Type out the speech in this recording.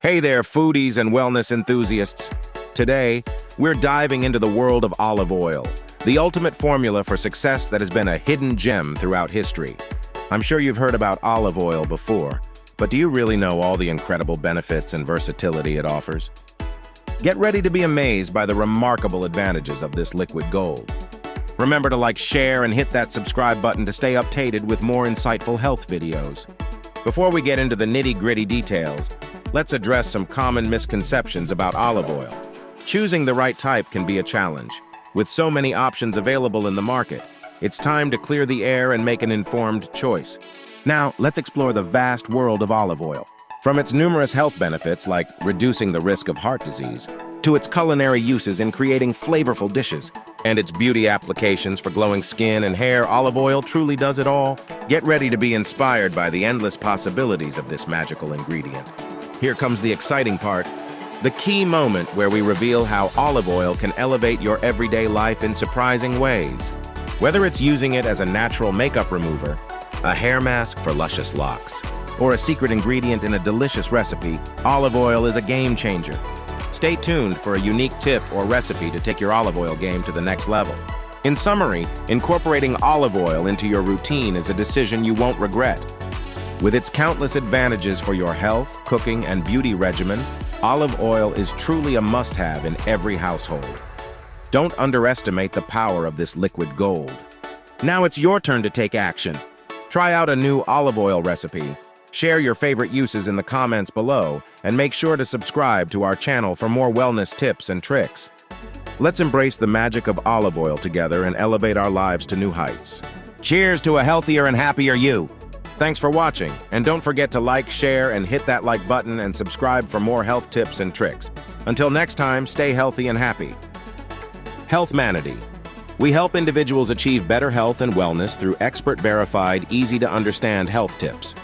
Hey there, foodies and wellness enthusiasts. Today, we're diving into the world of olive oil, the ultimate formula for success that has been a hidden gem throughout history. I'm sure you've heard about olive oil before, but do you really know all the incredible benefits and versatility it offers? Get ready to be amazed by the remarkable advantages of this liquid gold. Remember to like, share, and hit that subscribe button to stay updated with more insightful health videos. Before we get into the nitty-gritty details, let's address some common misconceptions about olive oil. Choosing the right type can be a challenge. With so many options available in the market, it's time to clear the air and make an informed choice. Now, let's explore the vast world of olive oil. From its numerous health benefits, like reducing the risk of heart disease, to its culinary uses in creating flavorful dishes, and its beauty applications for glowing skin and hair, olive oil truly does it all. Get ready to be inspired by the endless possibilities of this magical ingredient. Here comes the exciting part, the key moment where we reveal how olive oil can elevate your everyday life in surprising ways. Whether it's using it as a natural makeup remover, a hair mask for luscious locks, or a secret ingredient in a delicious recipe, olive oil is a game changer. Stay tuned for a unique tip or recipe to take your olive oil game to the next level. In summary, incorporating olive oil into your routine is a decision you won't regret. With its countless advantages for your health, cooking, and beauty regimen, olive oil is truly a must-have in every household. Don't underestimate the power of this liquid gold. Now it's your turn to take action. Try out a new olive oil recipe. Share your favorite uses in the comments below, and make sure to subscribe to our channel for more wellness tips and tricks. Let's embrace the magic of olive oil together and elevate our lives to new heights. Cheers to a healthier and happier you! Thanks for watching, and don't forget to like, share, and hit that like button and subscribe for more health tips and tricks. Until next time, stay healthy and happy. Healthmanity. We help individuals achieve better health and wellness through expert-verified, easy-to-understand health tips.